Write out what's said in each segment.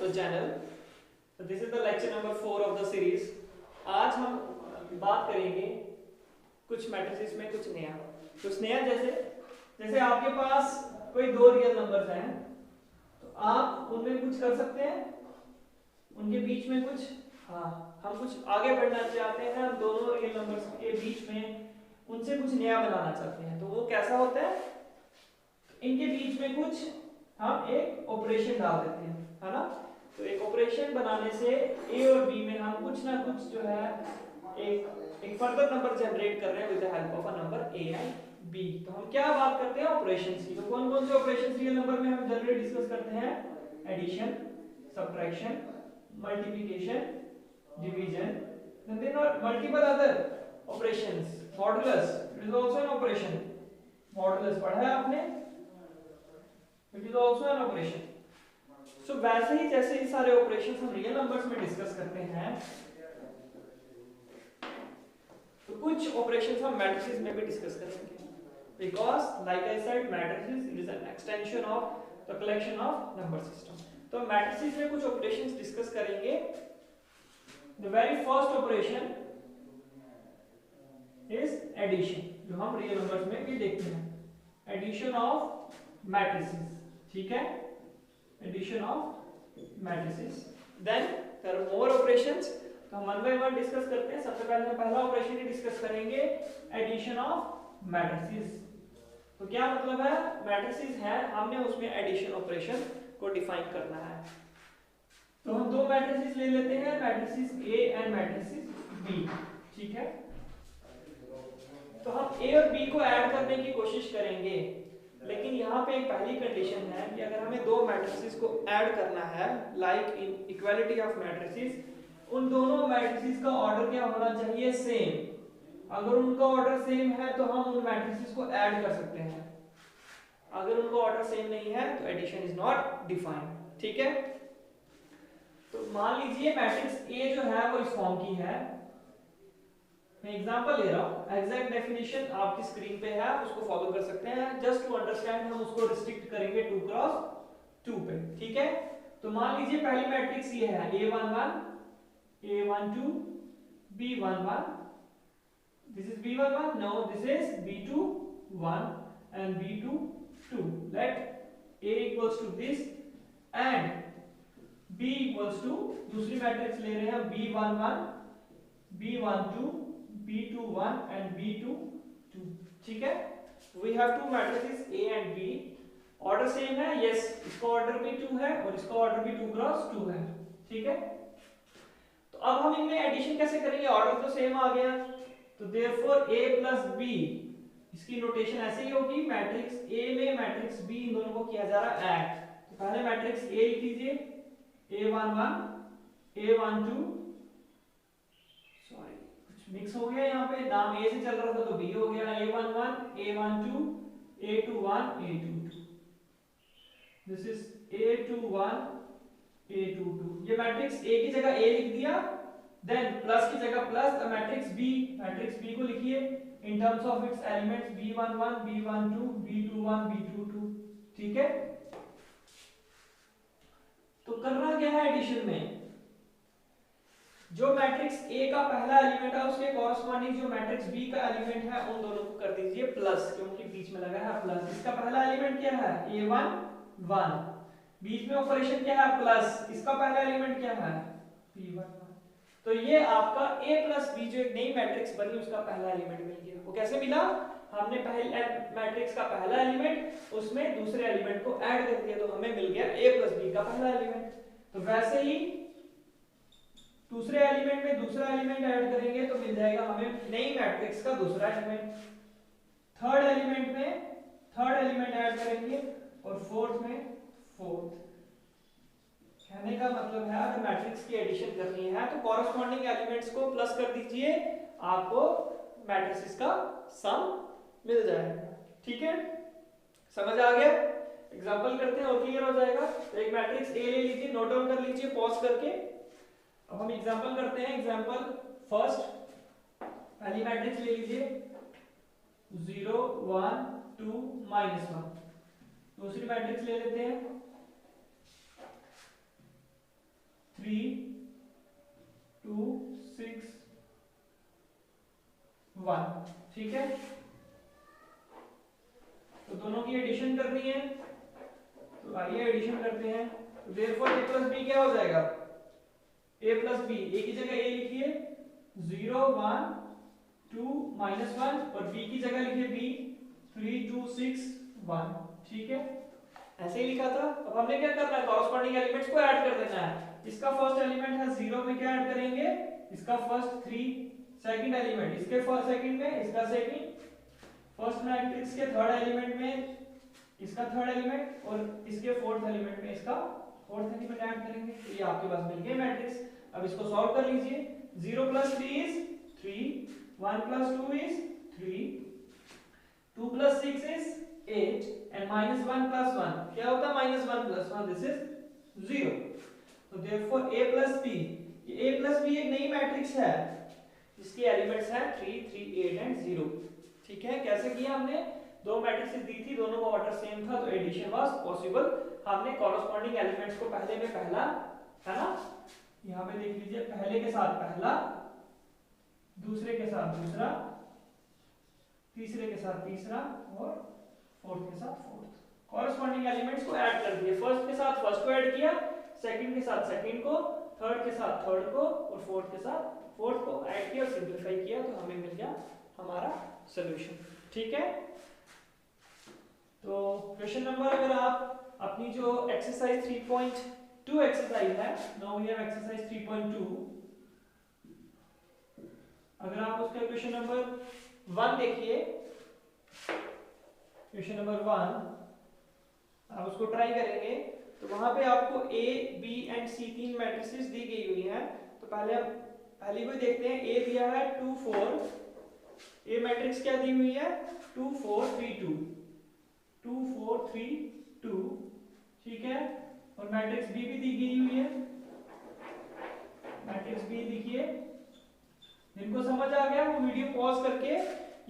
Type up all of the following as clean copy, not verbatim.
the channel. So this is the lecture number 4 of the series. आज हम बात करेंगे कुछ मैट्रिसेस में कुछ नया जैसे जैसे आपके पास कोई दो रियल नंबर्स हैं तो आप उनमें कुछ कर सकते हैं, उनके बीच में कुछ हम कुछ आगे बढ़ना चाहते हैं, हम दोनों रियल नंबर्स के बीच में उनसे कुछ नया बनाना चाहते हैं। तो वो कैसा होता है, इनके बीच में कुछ हम एक ऑपरेशन डाल देते हैं, है ना। तो एक ऑपरेशन बनाने से ए और बी में हम कुछ ना कुछ जो है एक फर्दर नंबर जनरेट कर रहे हैं with the help of a number A and B. तो हम क्या बात करते हैं ऑपरेशंस की। तो कौन कौन से ऑपरेशंस रियल नंबर में हम जनरली डिस्कस करते हैं? Addition, subtraction, multiplication, division, then और multiple other operations. Modulus, it is also an operation. Modulus पढ़ा है आपने, it is also an operation. So वैसे ही जैसे ये सारे ऑपरेशंस हम रियल नंबर्स में डिस्कस करते हैं, तो कुछ ऑपरेशंस हम मैट्रिसेस में भी डिस्कस करेंगे, because like I said matrices it is an extension of the collection of number system. तो मैट्रिसेस में कुछ ऑपरेशंस डिस्कस करेंगे। The very first operation is addition, जो हम रियल नंबर्स में भी देखते हैं, एडिशन ऑफ मैट्रिसेस। ठीक है, addition of matrices. Then there are more operations, तो हम वन बाय वन डिस्कस करते हैं। सबसे पहले हम पहला ऑपरेशन ही डिस्कस करेंगे, एडिशन ऑफ मैट्रिसेस। तो क्या मतलब है, मैट्रिसेस है, हमने उसमें एडिशन ऑपरेशन को डिफाइन करना है। तो हम दो मैट्रिसेस ले लेते हैं, matrices A and matrices B. ठीक है, तो हम ए और बी को ऐड करने की कोशिश करेंगे, लेकिन यहाँ पे एक पहली कंडीशन है कि अगर हमें दो मैट्रिसेस को ऐड करना है, like in equality of matrices, उन दोनों मैट्रिसेस का ऑर्डर क्या होना चाहिए? सेम। अगर उनका ऑर्डर सेम है तो हम उन मैट्रिसेस को ऐड कर सकते हैं, अगर उनका ऑर्डर सेम नहीं है तो एडिशन इज नॉट डिफाइंड। ठीक है, तो मान लीजिए मैट्रिक्स ए जो है वो इस फॉर्म की है। मैं एग्जांपल ले रहा हूं, एग्जैक्ट डेफिनेशन आपकी स्क्रीन पे है, उसको फॉलो कर सकते हैं। जस्ट टू अंडरस्टैंड हम उसको रिस्ट्रिक्ट करेंगे 2 क्रॉस 2 पे। ठीक है, तो मान लीजिए पहली मैट्रिक्स ये है A11, A12, B11, this is B11, no this is B21 and B22। let A equals to this and B equals to, दूसरी मैट्रिक्स ले रहे हैं B11, B12, B21 and B22। ठीक है, we have two matrices A and B, order same है, yes, इसका order भी 2 है और इसका ऑर्डर भी 2 क्रॉस 2 है। ठीक है, तो अब हम इनमें एडिशन कैसे करेंगे? ऑर्डर तो सेम आ गया, तो देयरफॉर A प्लस B, इसकी नोटेशन ऐसे ही होगी, मैट्रिक्स A में मैट्रिक्स B, इन दोनों को किया जा रहा है ऐड। तो पहले मैट्रिक्स A लिख लीजिए, A11, A12, सॉरी कुछ मिक्स हो गया यहाँ पे, नाम A से चल रहा था तो B हो गया, A11, A12, A21, A22, this is A21, A22। ये मैट्रिक्स A की जगह A लिख दिया, देन प्लस की जगह प्लस, द मैट्रिक्स B को लिखिए in terms of its elements B11, B12, B21, B22। ठीक है, तो करना क्या है एडिशन में, जो मैट्रिक्स A का पहला एलिमेंट है उसके कॉरस्पॉन्डिंग जो मैट्रिक्स B का एलिमेंट है उन दोनों को कर दीजिए प्लस, क्योंकि बीच में लगा है प्लस। इसका पहला एलिमेंट क्या है? A1, 1, बीच में ऑपरेशन क्या है? प्लस, इसका पहला एलिमेंट क्या है? B1। तो ये आपका A प्लस B जो एक नई मैट्रिक्स बनी उसका पहला एलिमेंट मिल गया। वो कैसे मिला? हमने पहले मैट्रिक्स का पहला एलिमेंट उसमें दूसरे एलिमेंट को ऐड कर दिया, तो हमें मिल गया A प्लस B का पहला एलिमेंट। तो वैसे ही दूसरे एलिमेंट में दूसरा एलिमेंट ऐड करेंगे तो मिल जाएगा हमें नई मैट्रिक्स का दूसरा एलिमेंट। थर्ड एलिमेंट में थर्ड एलिमेंट ऐड करेंगे और फोर्थ में फोर्थ। कहने का मतलब है अगर मैट्रिक्स की एडिशन करनी है तो कॉरस्पॉन्डिंग एलिमेंट्स को प्लस कर दीजिए, आपको मैट्रिसेस का सम मिल जाएगा। ठीक है, समझ आ गया? एग्जांपल करते हैं और क्लियर हो जाएगा। तो एक मैट्रिक्स A ले लीजिए, नोट डाउन कर लीजिए पॉज करके। अब हम एग्जांपल करते हैं। एग्जांपल फर्स्ट, पहली मैट्रिक्स ले लीजिए 0 1 2 -1। दूसरी मैट्रिक्स ले लेते हैं 3 2 6 1, ठीक है। तो दोनों की एडिशन करनी है, तो आइए एडिशन करते हैं। तो देयरफॉर a प्लस बी क्या हो जाएगा, a प्लस बी, a की जगह a लिखिए 0 1 2 -1 और b की जगह लिखिए b 3 2 6 1, ठीक है। ऐसे ही लिखा था। अब हमने क्या करना है, कॉरस्पॉन्डिंग एलिमेंट्स को ऐड कर देना है। इसका फर्स्ट एलिमेंट है 0 में क्या ऐड करेंगे, इसका फर्स्ट 3, सेकंड एलिमेंट इसके फर्स्ट सेकंड में, इसका सेकंड, फर्स्ट मैट्रिक्स के थर्ड एलिमेंट में इसका थर्ड एलिमेंट और इसके फोर्थ एलिमेंट में इसका फोर्थ एलिमेंट ऐड करेंगे। तो ये आपके पास मिल गया मैट्रिक्स। अब इसको सॉल्व कर लीजिए। 0 + 3 इज 3, 1 + 2 इज 3, 2 + 6 इज 8 and -1 + 1 क्या होता है, -1 + 1, दिस इज 0। तो देयरफॉर a + b, ये a + b एक नई मैट्रिक्स है जिसके एलिमेंट्स हैं 3 3 8 एंड 0, ठीक है। कैसे किया हमने, दो मैट्रिक्सेस दी थी, दोनों का ऑर्डर सेम था, तो एडिशन वाज पॉसिबल। हमने कॉरस्पॉन्डिंग एलिमेंट्स को पहले में पहला, है ना, यहां पे देख लीजिए, पहले के साथ पहला, दूसरे के साथ दूसरा, तीसरे के साथ तीसरा और फोर्थ के साथ फोर्थ, कॉरस्पॉन्डिंग एलिमेंट्स को ऐड कर दिए। फर्स्ट के साथ फर्स्ट को ऐड किया, सेकंड के साथ सेकंड को, थर्ड के साथ थर्ड को और फोर्थ के साथ फोर्थ को ऐड किया और सिंपलीफाई किया, तो हमें मिल गया हमारा सॉल्यूशन, ठीक है। तो क्वेश्चन नंबर, अगर आप अपनी जो एक्सरसाइज 3.2 एक्सरसाइज है, नाउ वी हैव एक्सरसाइज 3.2, अगर आप उसका क्वेश्चन नंबर 1 देखिए, क्वेश्चन नंबर 1 आप उसको ट्राई करेंगे, तो वहां पे आपको a, b एंड c तीन मैट्रिसेस दी गई हुई हैं। तो पहले हम पहली को देखते हैं। a दिया है 2 4, a मैट्रिक्स क्या दी हुई है, 2 4 3 2, 2 4 3 2, ठीक है। और मैट्रिक्स b भी दी गई हुई है, मैट्रिक्स b देखिए। जिनको समझ आ गया वो वीडियो पॉज करके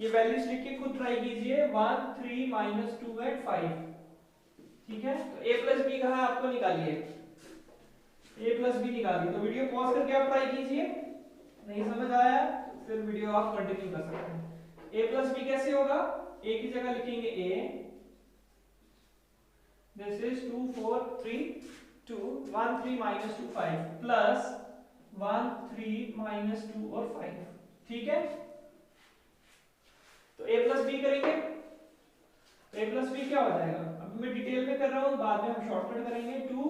ये वैल्यूज लिख के खुद ट्राई कीजिए, 1 3 -2 एंड 5, ठीक है। तो a + b कहा आपको निकालिए, a + b निकालिए। तो वीडियो पॉज करके आप ट्राई कीजिए, नहीं समझ आया तो फिर वीडियो आप कंटिन्यू कर सकते हैं। a + b कैसे होगा, a की जगह लिखेंगे a, दिस इज 2 4 3 2, 1 3 -2 5 प्लस 1 3 -2 और 5, ठीक है। तो a + b करेंगे, a + b क्या हो जाएगा, अब मैं डिटेल में कर रहा हूं, बाद में हम शॉर्टकट करेंगे। 2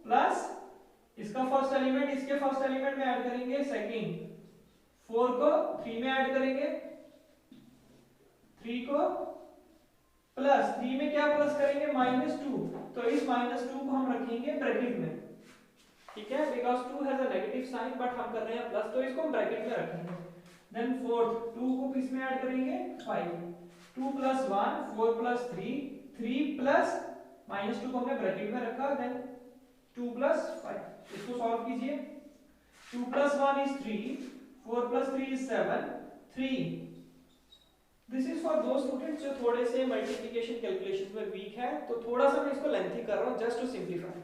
प्लस इसका फर्स्ट एलिमेंट इसके फर्स्ट एलिमेंट में ऐड करेंगे, सेकंड 4 को 3 में ऐड करेंगे, 3 को प्लस 3 में क्या प्लस करेंगे, -2, तो इस -2 को हम रखेंगे ब्रैकेट में, ठीक है, because 2 has a negative sign, but हम कर रहे हैं प्लस, तो इसको हम ब्रैकेट में रखेंगे। देन फोर्थ 2 को किस में ऐड करेंगे, 5, 2 + 1 4 + 3 3 प्लस -2 को हमने ब्रैकेट में रखा, देन 2 + 5। इसको सॉल्व कीजिए। 2 + 1 is 3, 4 + 3 is 7, 3। This is for दो स्टूडेंट्स जो थोड़े से मल्टीप्लिकेशन कैलकुलेशंस में वीक है, तो थोड़ा सा मैं इसको लेंथी कर रहा हूं just to simplify.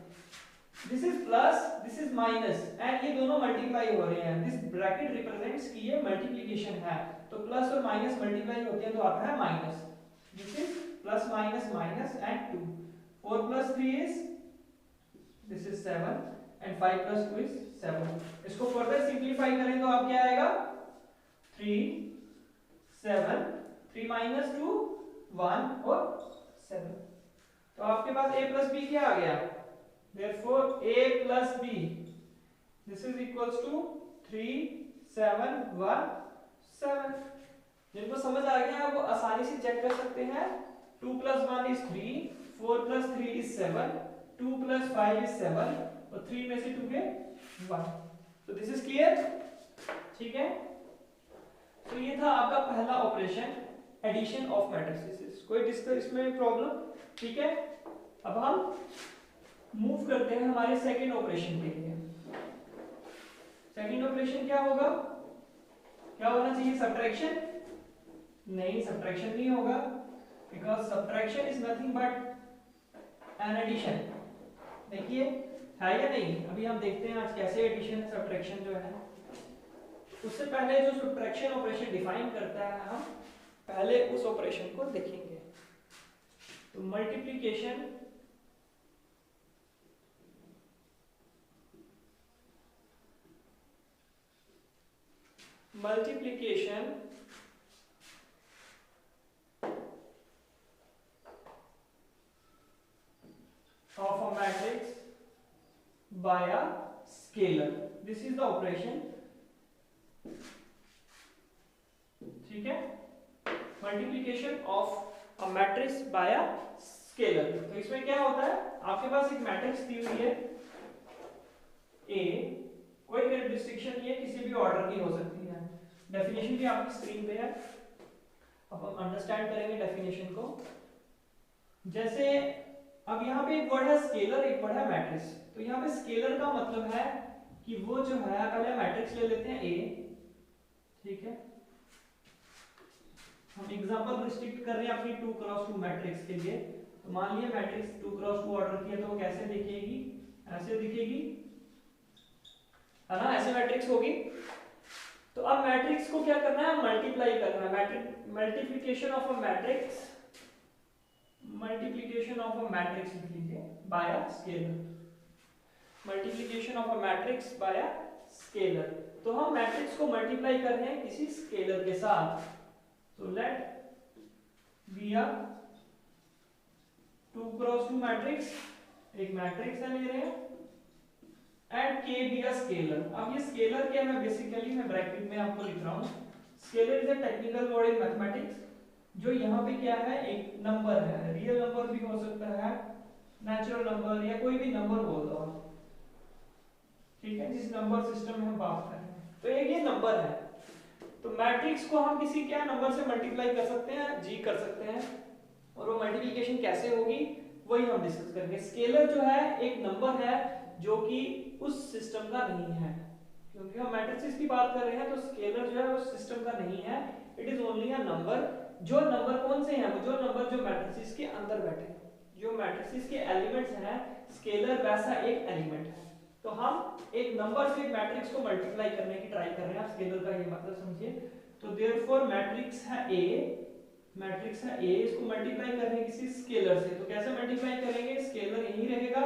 This is plus, this is minus, and ये दोनों मल्टीप्लाई हो रहे हैं। दिस ब्रैकेट रिप्रेजेंट्स कि ये मल्टीप्लिकेशन है, तो प्लस और माइनस मल्टीप्लाई होते हैं तो आता है minus. This is plus minus minus and 2, 4 + 3 is, this is 7 and 5 + 2 is 7। इसको फर्दर सिंपलीफाई करें तो आप क्या आएगा, 3 7 3 - 2 1 और 7। तो आपके पास a + b क्या आ गया, therefore a + b, this is equals to 3 7 1 7। जिनको समझ आ गया वो आसानी से चेक कर सकते हैं। 2 + 1 is 3, 4 + 3 is 7, 2 + 5 is 7 और 3 में से 2 गए 1। तो दिस इज क्लियर, ठीक है। तो ये था आपका पहला ऑपरेशन, एडिशन ऑफ मैट्रिसेस। कोई डिस्कस इसमें प्रॉब्लम, ठीक है। अब हम मूव करते हैं हमारे सेकंड ऑपरेशन के लिए। सेकंड ऑपरेशन क्या होगा, क्या होना चाहिए, सब्ट्रैक्शन? नहीं, सब्ट्रैक्शन नहीं होगा, because subtraction is nothing but an addition. देखिए है या नहीं? अभी हम देखते हैं आज कैसे एडिशन सब्ट्रैक्शन जो है। उससे पहले जो सब्ट्रैक्शन ऑपरेशन डिफाइन करता है, हम पहले उस ऑपरेशन को देखेंगे। तो multiplication of a matrix by a scalar. This is the operation. ठीक है, multiplication of a matrix by a scalar. तो इसमें क्या होता है, आपके पास एक मैट्रिक्स दी हुई है ए, कोई रिस्ट्रिक्शन नहीं है, किसी भी ऑर्डर की हो सकती है। डेफिनेशन भी आपकी स्क्रीन पे है, अब हम अंडरस्टैंड करेंगे डेफिनेशन को। जैसे अब यहाँ पे एक वर्ड है स्केलर, एक वर्ड है मैट्रिक्स। तो यहाँ पे स्केलर का मतलब है कि वो जो है, पहले मैट्रिक्स ले लेते हैं ए, ठीक है। हम एग्जांपल रिस्ट्रिक्ट कर रहे हैं अपनी 2x2 मैट्रिक्स के लिए। तो मान लिया मैट्रिक्स 2x2 ऑर्डर किया, तो वो कैसे दिखेगी, ऐसे दिखेगी, है ना, ऐसे मैट्रिक्स होगी। तो अब मैट्रिक्स को क्या करना है, मल्टीप्लाई करना है। Multiplication of a matrix, multiplication of a matrix लिख लीजिए by a scalar, multiplication of a matrix by a scalar. तो हम मैट्रिक्स को मल्टीप्लाई कर रहे हैं किसी स्केलर के साथ। तो let be a 2x2 matrix, एक मैट्रिक्स है ले रहे हैं, and k be a scalar. अब ये स्केलर क्या है, बेसिकली मैं ब्रैकेट में आपको लिख रहा हूं, scalar is a technical word in mathematics, जो यहाँ पे क्या है, एक नंबर है, रियल नंबर भी हो सकता है, नेचुरल नंबर, या कोई भी नंबर बोल दो आप, ठीक है, जिस नंबर सिस्टम में हम बात कर रहे हैं। तो एक ये नंबर है, तो मैट्रिक्स को हम किसी क्या नंबर से मल्टीप्लाई कर सकते हैं, जी कर सकते हैं, और वो मल्टीप्लिकेशन कैसे होगी वही हम डिस्कस करेंगे। स्केलर जो है एक नंबर है जो कि उस सिस्टम का नहीं है, क्योंकि हम मैट्रिसेस की बात कर रहे हैं, तो स्केलर जो है वो सिस्टम का नहीं है, it is only a number. जो नंबर कौन से हैं, जो नंबर जो मैट्रिसेस के अंदर बैठे हैं, जो मैट्रिसेस के एलिमेंट्स हैं, स्केलर वैसा एक एलिमेंट है। तो हम एक नंबर से एक मैट्रिक्स को मल्टीप्लाई करने की ट्राई कर रहे हैं, आप स्केलर का ये मतलब समझिए। तो देयरफॉर मैट्रिक्स है ए, मैट्रिक्स है ए, इसको मल्टीप्लाई कर रहे हैं किसी स्केलर से। तो कैसे मल्टीप्लाई करेंगे, स्केलर यही रहेगा,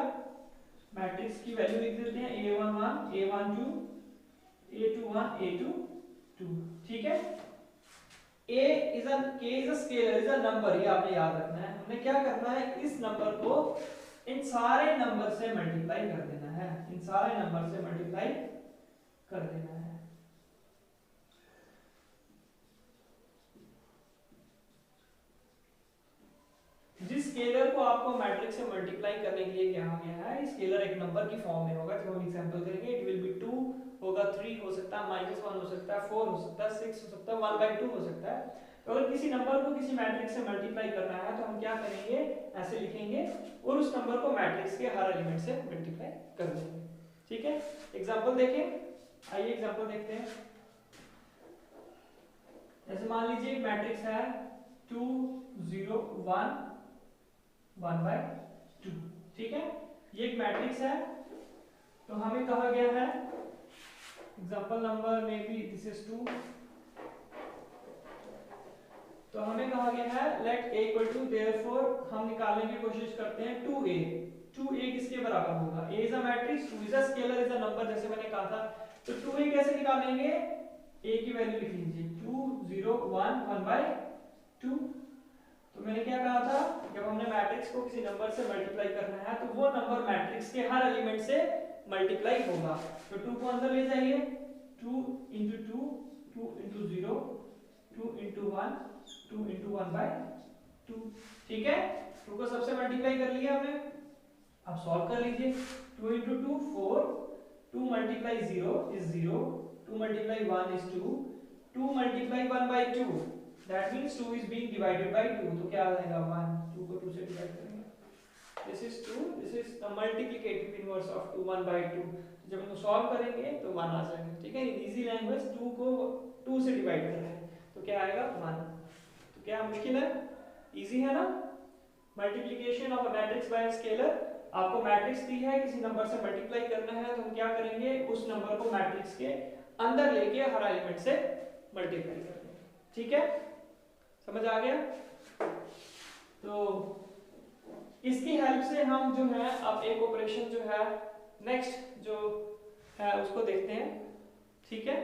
मैट्रिक्स की वैल्यू लिख देते हैं a11 a12 a21 a22, ठीक है। k is a scalar, is a number, ये आपने याद रखना है। हमने क्या करना है, इस नंबर को इन सारे नंबर से मल्टीप्लाई कर देना है, इन सारे नंबर से मल्टीप्लाई कर देना है। जिस स्केलर को आपको मैट्रिक्स से मल्टीप्लाई करने के लिए कहा गया है, स्केलर एक नंबर की फॉर्म में होगा, जब हम एग्जांपल करेंगे इट विल बी 2 होगा, 3 हो सकता है, -1 हो सकता है, 4 हो सकता है, 6 हो सकता है, 1/2 हो सकता है। तो अगर किसी नंबर को किसी मैट्रिक्स से मल्टीप्लाई करना है, तो हम क्या करेंगे, ऐसे लिखेंगे और उस नंबर को मैट्रिक्स के हर एलिमेंट से मल्टीप्लाई कर देंगे, ठीक है। एग्जांपल देखें, आइए एग्जांपल देखते हैं। जैसे मान लीजिए एक मैट्रिक्स है 2 0 1 1/2, ठीक है, ये एक मैट्रिक्स है। तो हमें कहा गया है, example number may be this is 2, तो हमें कहा गया है let a equal to, therefore हम निकालने की कोशिश करते हैं 2a। 2a किसके बराबर होगा, a is a matrix, 2 is a scalar, is a number, जैसे मैंने कहा था। तो 2a कैसे निकालेंगे, a की वैल्यू लिख लीजिए 2 0 1 1/2। तो मैंने क्या कहा था, जब हमने मैट्रिक्स को किसी नंबर से मल्टीप्लाई करना है, तो वो नंबर मैट्रिक्स के हर एलिमेंट से मल्टीप्लाई होगा। तो 2 को अंदर ले जाइए, 2 into 2 2 into 0 2 into 1 2 into 1/2, ठीक है। 2 को सबसे मल्टीप्लाई कर लिया हमने, अब सॉल्व कर लीजिए। 2 into 2 4, 2 multiply 0 is 0, 2 multiply 1 is 2, 2 multiply 1/2, that means 2 is being divided by 2, तो क्या आ जाएगा 1, 2 को 2 से डिवाइड करेंगे, this is 2, this is the multiplicative inverse of 2 1/2। जब हम सॉल्व करेंगे तो 1 आ जाएगा, ठीक है। इजी लैंग्वेज, 2 को 2 से डिवाइड कर रहे हैं तो क्या आएगा 1। तो क्या मुश्किल है, इजी है ना। Multiplication of a matrix by a scalar, आपको मैट्रिक्स दी है, किसी नंबर से मल्टीप्लाई करना है, तो हम क्या करेंगे, उस नंबर को मैट्रिक्स के अंदर लेके हर एलिमेंट से मल्टीप्लाई कर देंगे। ठीक है, समझ आ गया? तो इसकी हेल्प से हम जो है अब एक ऑपरेशन जो है नेक्स्ट जो है उसको देखते हैं। ठीक है,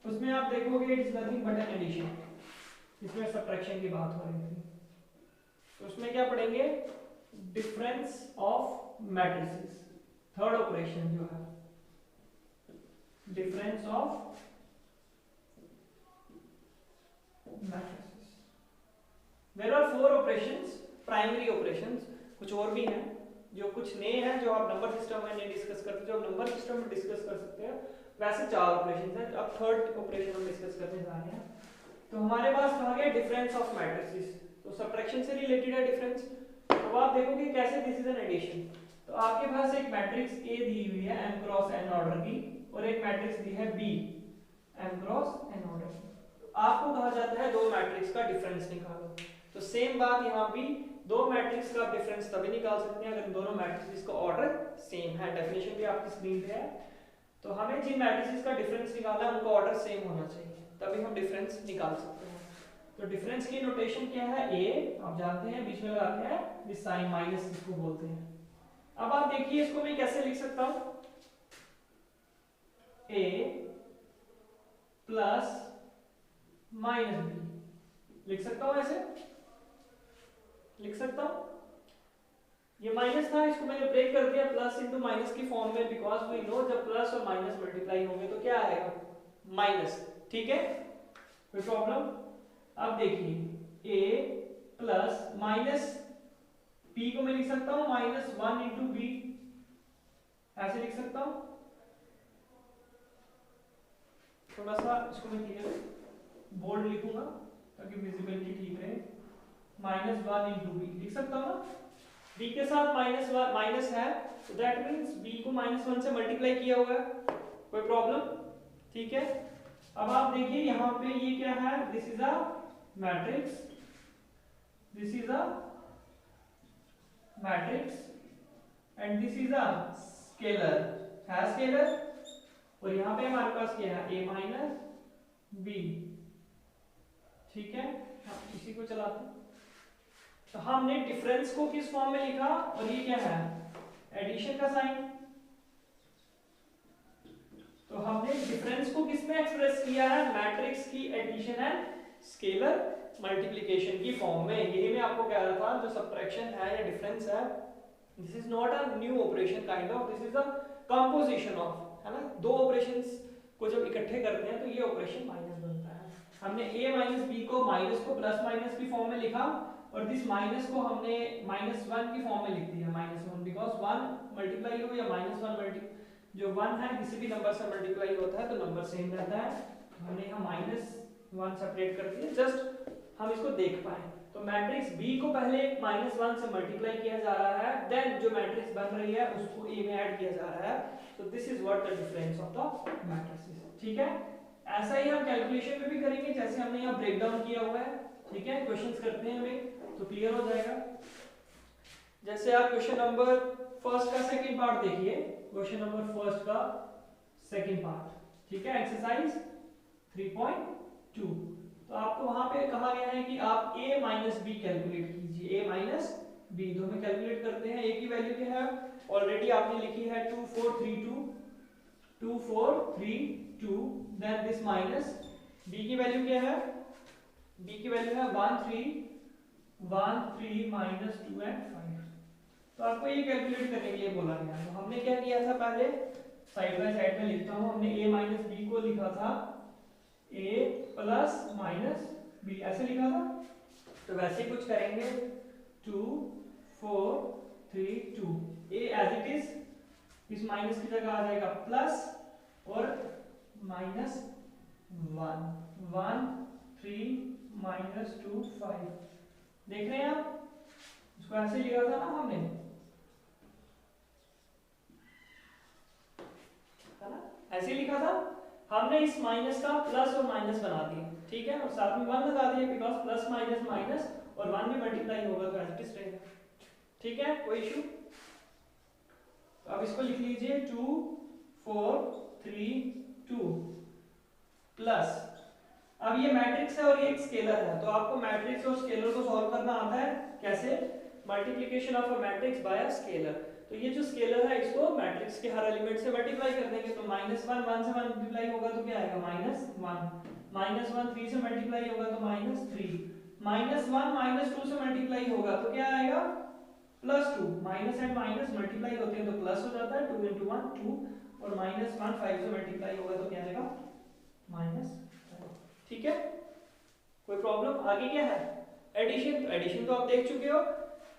उसमें आप देखोगे it is nothing but an addition, इसमें सब्ट्रैक्शन की बात हो रही थी। तो उसमें क्या पढ़ेंगे, difference of matrices, third operation जो है difference of matrices. There are 4 ऑपरेशंस, प्राइमरी ऑपरेशंस, कुछ और भी हैं जो कुछ नए हैं जो आप नंबर सिस्टम में नहीं डिस्कस करते, जो आप नंबर सिस्टम में डिस्कस कर सकते हैं। वैसे 4 ऑपरेशंस हैं, अब थर्ड ऑपरेशन हम डिस्कस करने जा रहे हैं। तो हमारे पास कहा गया डिफरेंस ऑफ मैट्रिसेस, तो सब्ट्रैक्शन से रिलेटेड है डिफरेंस। तो आप देखोगे कैसे दिस इज एन एडिशन। तो आपके पास एक मैट्रिक्स A दी हुई है m क्रॉस n ऑर्डर की, और एक मैट्रिक्स दी है B m cross n order की। तो आपको कहा जाता है दो मैट्रिक्स का डिफरेंस निकालो। तो सेम बात यहाँ भी, दो मैट्रिक्स का डिफरेंस तभी निकाल सकते हैं अगर दोनों मैट्रिक्स का ऑर्डर सेम है। डेफिनेशन भी आपकी स्क्रीन पे है। तो हमें जिन मैट्रिक्स का डिफरेंस निकालना है उनका ऑर्डर सेम होना चाहिए, तभी हम डिफरेंस निकाल सकते हैं। तो डिफरेंस की नोटेशन क्या है, a आप जानते हैं, बीच में लगाते हैं दिस साइन माइनस, इसको बोलते हैं। अब आप देखिए इसको मैं कैसे लिख सकता हूं, a प्लस माइनस b लिख सकता हूं, ऐसे लिख सकता हूं। ये माइनस था, इसको मैंने ब्रेक कर दिया प्लस इंटू माइनस की फॉर्म में, बिकॉज वी नो जब प्लस और माइनस मल्टीप्लाई होंगे तो क्या आएगा, माइनस। ठीक है, कोई प्रॉब्लम? अब देखिए a प्लस माइनस p को मैं लिख सकता हूं माइनस 1 इंटू बी, ऐसे लिख सकता हूं। थोड़ा सा इसको मैं क्लियर बोल्ड लिखूंगा ताकि विजिबिलिटी ठीक रहे। माइनस 1 इंटू बी लिख सकता हूं ना, b के साथ माइनस है, तो दैट मीन्स b को -1 से मल्टीप्लाई किया हुआ है। कोई प्रॉब्लम? ठीक है, अब आप देखिए यहां पे ये क्या है, this is a matrix, this is a matrix and this is a scalar, है स्केलर। और यहां पे हमारे पास क्या है, a माइनस b। ठीक है, हम इसी को चलाते हैं। तो हमने डिफरेंस को किस फॉर्म में लिखा, और ये क्या है, एडिशन का साइन। तो हमने डिफरेंस को किस में एक्सप्रेस किया है, मैट्रिक्स की एडिशन एंड स्केलर मल्टीप्लिकेशन की फॉर्म में। यही मैं आपको कह रहा था, जो सब्ट्रैक्शन है या डिफरेंस है, this is not a new operation kind of, this is a composition of, है ना। दो ऑपरेशंस को जब इकट्ठे करते हैं तो ये ऑपरेशन माइनस बनता है। हमने a माइनस b को माइनस को प्लस माइनस की फॉर्म में लिखा, और दिस माइनस को हमने -1 की फॉर्म में लिख दिया, -1, बिकॉज 1 मल्टीप्लाई हो या -1 मल्टी, जो 1 है किसी भी नंबर से मल्टीप्लाई होता है तो नंबर सेम रहता है। हमने यहाँ -1 सेपरेट कर दिया, जस्ट हम इसको देख पाए। तो मैट्रिक्स B को पहले -1 से मल्टीप्लाई किया जा रहा है, देन जो मैट्रिक्स बन रही है उसको A में ऐड किया जा रहा है। तो this is what the difference of the matrices. ठीक है, ऐसा ही हम कैलकुलेशन में भी करेंगे, जैसे हमने यहाँ ब्रेक डाउन किया हुआ है। ठीक है, क्वेश्चंस करते हैं हमें तो क्लियर हो जाएगा। जैसे आप क्वेश्चन नंबर फर्स्ट का सेकंड पार्ट देखिए, क्वेश्चन नंबर फर्स्ट का सेकंड पार्ट। ठीक है, एक्सरसाइज 3.2। तो आपको वहां पे कहा गया है कि आप a माइनस बी कैलकुलेट कीजिए, a माइनस बी। तो हमें कैलकुलेट करते हैं, a की वैल्यू क्या है, ऑलरेडी आपने लिखी है 2432, 2432, देन दिस माइनस b की वैल्यू क्या है, b की वैल्यू है 1313 माइनस 2 एंड 5। तो आपको ये कैलकुलेट करने के लिए बोला गया। तो हमने क्या किया था, पहले साइड बाय साइड में लिखता हूं, हमने a माइनस बी को लिखा था a प्लस माइनस b, ऐसे लिखा था। तो वैसे ही कुछ करेंगे, 2 4 3 2, a एज इट इज, इस माइनस की जगह आ जाएगा प्लस और -1 1 3 -2 5। देख रहे हैं आप, इसको ऐसे लिखा था ना हमने, है ना, ऐसे लिखा था। हमने इस माइनस का प्लस और माइनस बना दिया, ठीक है, और साथ में 1 लगा दिया बिकॉज प्लस माइनस माइनस और 1 भी मल्टीप्लाई होगा तो एज इट इज रहेगा, ठीक है, कोई इशू। तो अब इसको लिख लीजिए 2 4 3 2 प्लस, अब ये मैट्रिक्स है और ये एक स्केलर है, तो आपको मैट्रिक्स और स्केलर को सॉल्व करना आता है कैसे, multiplication of a matrix by a scalar. तो ये जो स्केलर है इसको मैट्रिक्स के हर एलिमेंट से मल्टीप्लाई कर देंगे, तो -1 1 से 1 मल्टीप्लाई होगा तो क्या आएगा -1, -1 3 से मल्टीप्लाई होगा तो -3, -1 -2 से मल्टीप्लाई होगा तो क्या आएगा +2, माइनस एंड माइनस मल्टीप्लाई होते हैं तो प्लस हो जाता है, 2 × 1 2, और -1 5 से मल्टीप्लाई होगा तो क्या आएगा -5, ठीक है, कोई प्रॉब्लम। आगे क्या है एडिशन, तो एडिशन तो आप देख चुके हो,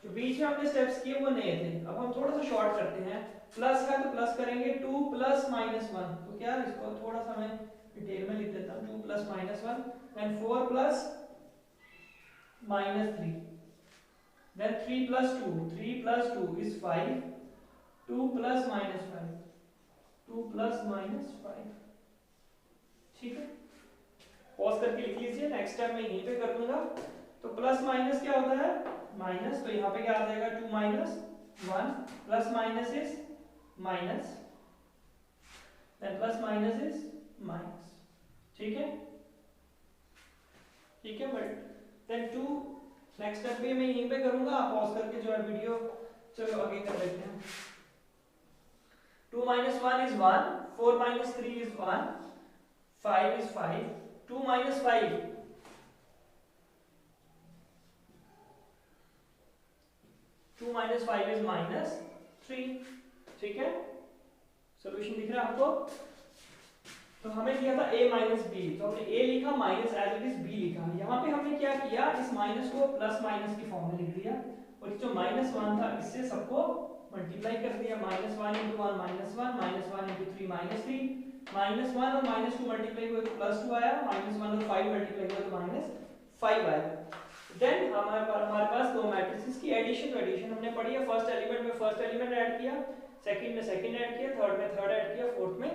जो बीच में हमने स्टेप्स किए वो नए थे, अब हम थोड़ा सा शॉर्ट करते हैं, प्लस है तो प्लस करेंगे 2 + -1, तो क्या इसको थोड़ा सा मैं डिटेल में लिख देता हूं, 2 + -1 देन 4 + -3 then 3 + 2 3 + 2 is 5, 2 + -5 2 + -5, ठीक है, पॉज करके लिख लीजिए, नेक्स्ट टाइम मैं यहीं पे कर दूंगा। तो प्लस माइनस क्या होता है माइनस, तो यहाँ पे क्या आ जाएगा 2 - 1 plus minus is minus then plus minus is minus, ठीक है, ठीक है, बट देन 2 नेक्स्ट स्टेप भी मैं यहीं पे करूंगा, आप पॉज करके जो है वीडियो चलो आगे कर लेते हैं। 2 - 1 is 1, 4 - 3 is 1, 5 is 5, 2 - 5 2 - 5 is -3, ठीक है, सॉल्यूशन दिख रहा है आपको। तो हमें दिया था a - b, तो हमने a लिखा minus as it is b लिखा, यहाँ पे हमने क्या किया इस माइनस को प्लस माइनस की फॉर्म में लिख दिया, और जो -1 था इससे सबको मल्टीप्लाई कर दिया, -1 × 1 -1 -1 × 3 -3 -1 और -2 मल्टीप्लाई हुए तो +2 आया, -1 और 5 मल्टीप्लाई हुए तो -5 आया। देन हमारे पास दो मैट्रिसेस की एडिशन, तो एडिशन हमने पढ़ी है, फर्स्ट एलिमेंट में फर्स्ट एलिमेंट ऐड किया, सेकंड में सेकंड ऐड किया, थर्ड में थर्ड ऐड किया, फोर्थ में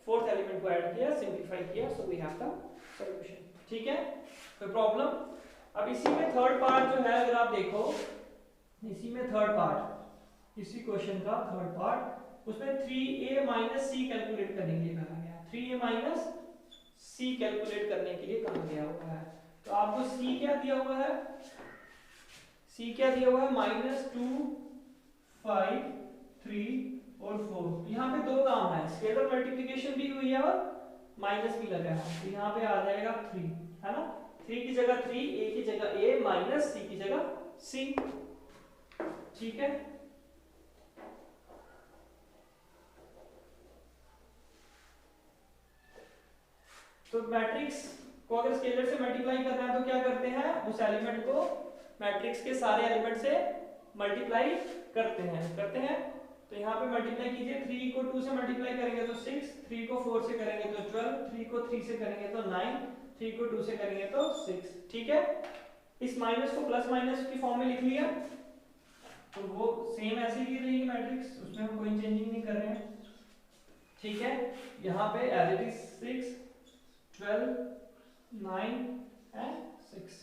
फोर्थ एलिमेंट को ऐड किया, सिंपलीफाई किया, so we have the solution, ठीक है, कोई प्रॉब्लम। अब इसी में थर्ड पार्ट जो है अगर आप देखो, इसी में थर्ड पार्ट, इसी क्वेश्चन का थर्ड पार्ट, उसमें 3a - c कैलकुलेट करने के लिए कहा गया, 3a - c कैलकुलेट करने के लिए कहा गया हुआ है। तो आपको c क्या दिया हुआ है, c क्या दिया हुआ है -2 5 3 और 4, यहाँ पे दो काम है, स्केलर मल्टीप्लिकेशन भी हुई है और माइनस भी लगा है, तो यहाँ पे आ जाएगा 3, है ना, 3 की जगह 3, a की जगह a माइनस c की जगह c, ठीक है। तो मैट्रिक्स को अगर स्केलर से मल्टीप्लाई करना है तो क्या करते हैं, उस एलिमेंट को मैट्रिक्स के सारे एलिमेंट से मल्टीप्लाई करते हैं, तो यहाँ पे मल्टीप्लाई कीजिए, 3 को 2 से मल्टीप्लाई करेंगे तो 6, 3 को 4 से करेंगे तो 12, 3 को 3 से करेंगे तो 9, 3 को 2 से करेंगे तो 6, ठीक है। इस माइनस को प्लस माइनस की फॉर्म में लिख लिया, तो वो सेम ऐसे ही रहेगी मैट्रिक्स, उसमें हम कोई चेंजिंग नहीं कर रहे हैं, ठीक है। यहाँ पे एज इट इज 6 12 9 एंड 6।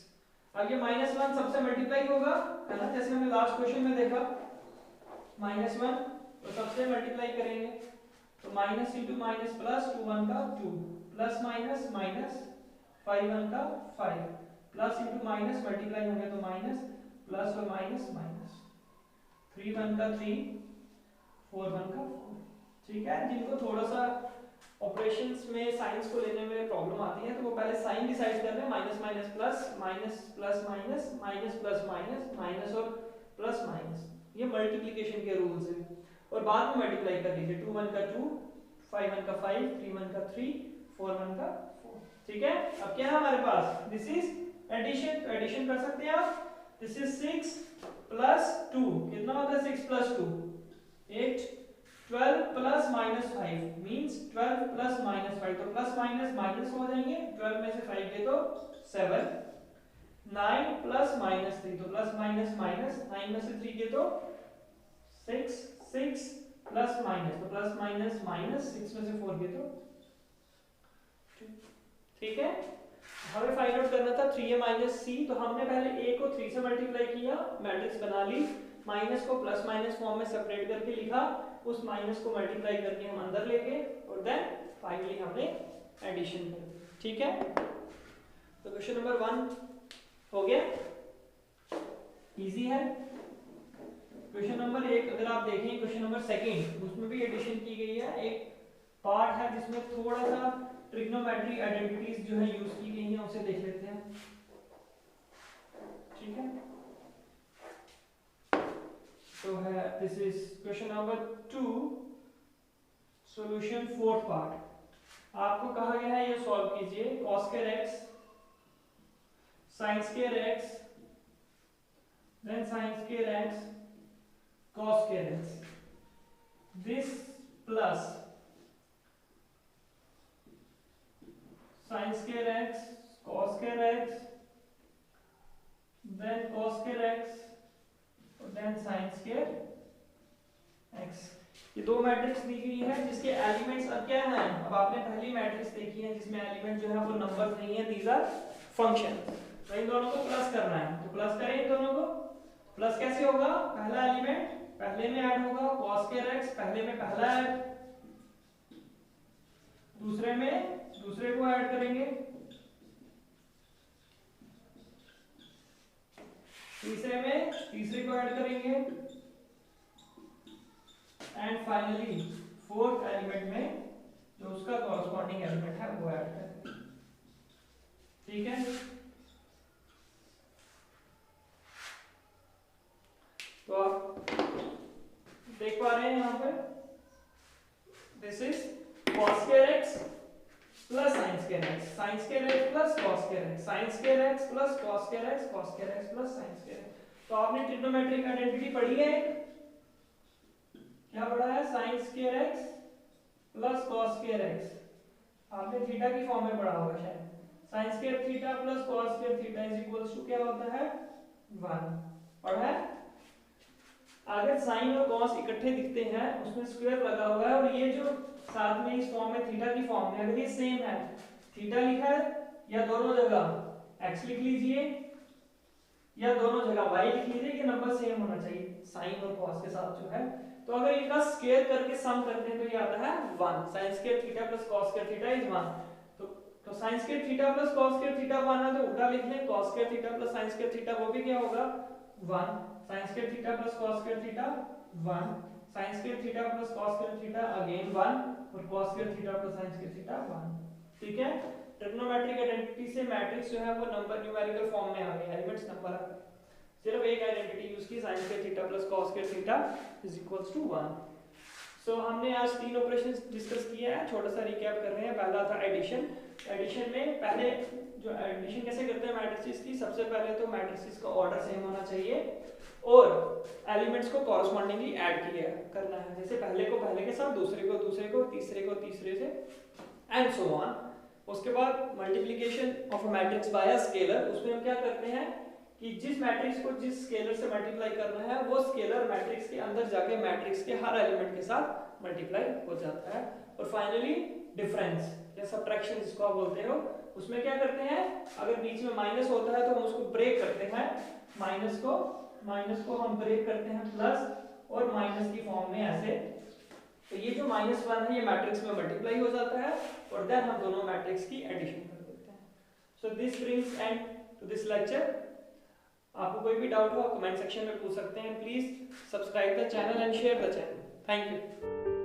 अब ये -1 सबसे मल्टीप्लाई होगा, है ना, जैसे हमने लास्ट क्वेश्चन में देखा, -1 तो सबसे मल्टीप्लाई करेंगे, तो माइनस इंटू माइनस प्लस, 2 1 का 2 प्लस माइनस माइनस 5 1 का 5 प्लस इंटू माइनस मल्टीप्लाई होंगे तो माइनस प्लस और माइनस माइनस, 3 1 का 3 4 1 का 4, ठीक है। जिनको थोड़ा सा ऑपरेशंस में साइंस को लेने में प्रॉब्लम आती है तो वो पहले साइन डिसाइड कर रहे हैं, minus minus plus minus plus minus minus plus minus minus और प्लस माइनस, ये मल्टीप्लिकेशन के रूल्स हैं, और बाद में मल्टीप्लाई कर लीजिए, 2 1 का 2 5 1 का 5 3 1 का 3 4 1 का 4, ठीक है। अब क्या है हमारे पास, दिस इज एडिशन, तो एडिशन कर सकते हैं आप, दिस इज 6 प्लस 2, कितना होता है 6 plus 2 8, 12 plus minus 5 means 12 plus minus 5, तो प्लस माइनस माइनस हो जाएंगे, 12 में से 5 गए तो 7, 9 प्लस माइनस 3 तो प्लस माइनस माइनस, 9 में से 3 गए तो 6, 6 प्लस माइनस तो प्लस माइनस माइनस, 6 में से 4 गए तो ठीक है, हमें फाइंड आउट करना था 3a माइनस सी, तो हमने पहले a को 3 से मल्टीप्लाई किया, मैट्रिक्स बना ली, माइनस को प्लस माइनस फॉर्म में सेपरेट करके लिखा, उस माइनस को मल्टीप्लाई करके हम अंदर ले गए और देन फाइनली हमने एडिशन कर दी। ठीक है, तो क्वेश्चन नंबर 1 हो गया, इजी है। क्वेश्चन नंबर 1 अगर आप देखें, क्वेश्चन नंबर 2 उसमें भी एडिशन की गई है, एक पार्ट है जिसमें थोड़ा सा ट्रिग्नोमेट्री आइडेंटिटीज जो है यूज की गई हैं, उसे देख लेते हैं। ठीक है, तो है this is question number 2, solution 4th part. आपको कहा गया है ये सॉल्व कीजिए, cos square x sin square x then sin square x cos square x, this plus sin square x cos square x then cos square x और then sin square x। ये दो matrix दी गई है जिसके elements अब क्या हैं, अब आपने पहली मैट्रिक्स देखी है जिसमें एलिमेंट जो है वो नंबर नहीं है, दीज आर फंक्शन। तो इन दोनों को प्लस करना है, तो प्लस करें इन दोनों को। प्लस कैसे होगा, पहला एलिमेंट पहले में ऐड होगा, cos स्क्वायर x पहले में पहला ऐड, दूसरे में दूसरे को ऐड करेंगे, तीसरे में तीसरे को ऐड करेंगे एंड फाइनली 4th एलिमेंट में जो उसका कॉरस्पॉन्डिंग एलिमेंट है वो ऐड करेंगे। ठीक है, तो आप देख पा रहे हैं यहाँ पे, this is cos square x plus sin square x, sin square x plus cos square x, sin square x plus cos square x, cos square x plus sin square x। तो आपने ट्रिग्नोमेट्रिक आइडेंटिटी पढ़ी है, क्या पढ़ा है, sin square x plus cos square x, आपने theta की form में पढ़ा होगा शायद, sin square theta plus cos square theta is equals to क्या होता है 1, पढ़ा है। अगर sin और cos इकट्ठे दिखते हैं, उसमें स्क्वायर लगा हुआ है और ये जो साथ में इस फॉर्म में थीटा की फॉर्म में अगर ये सेम है, थीटा लिखा है या दोनों जगह x लिख लीजिए या दोनों जगह y लिख लीजिए, ये नंबर सेम होना चाहिए sin और cos के साथ जो है। तो अगर इनका स्क्वायर करके सम करते हैं तो ये आता है 1, sin square theta plus cos square theta is 1। तो sin square theta plus cos square theta 1 है, तो उल्टा लिख लें, cos square theta plus sin square theta वो भी क्या होगा 1, sin square theta plus cos square theta 1, sin square theta plus cos square theta again 1 और cos square theta plus sin square theta 1। ठीक है, ट्रिग्नोमेट्रिक आइडेंटिटी से matrix जो है वो नंबर न्यूमेरिकल फॉर्म में आ गए, एलिमेंट्स नंबर आ गए, सिर्फ एक आइडेंटिटी यूज की, sin square theta plus cos square theta is equals to 1। So हमने आज 3 ऑपरेशंस डिस्कस किए हैं, छोटा सा रिकैप कर रहे हैं। पहला था एडिशन, एडिशन में पहले जो एडिशन कैसे करते हैं मैट्रिसेस की, सबसे पहले तो मैट्रिसेस का ऑर्डर सेम होना चाहिए और एलिमेंट्स को कॉरस्पॉन्डिंगली ऐड किया करना है, जैसे पहले को पहले के साथ, दूसरे को दूसरे को, तीसरे को तीसरे से एंड सो ऑन। उसके बाद multiplication of a matrix by a scalar, उसमें हम क्या करते हैं कि जिस मैट्रिक्स को जिस स्केलर से मल्टीप्लाई करना है वो स्केलर मैट्रिक्स के अंदर जाके मैट्रिक्स के हर एलिमेंट के साथ मल्टीप्लाई हो जाता है। और फाइनली डिफरेंस या सब्ट्रैक्शन जिसको आप बोलते हो, उसमें क्या करते हैं, अगर बीच में माइनस होता है तो हम उसको ब्रेक करते हैं, माइनस को हम ब्रेक करते हैं प्लस और माइनस की फॉर्म में ऐसे, तो ये जो -1 है ये मैट्रिक्स में मल्टीप्लाई हो जाता है और देन हम दोनों मैट्रिक्स की एडिशन कर देते हैं। So this brings end to this lecture. आपको कोई भी डाउट हो आप कमेंट सेक्शन में पूछ सकते हैं। Please subscribe the channel and share the channel. Thank you.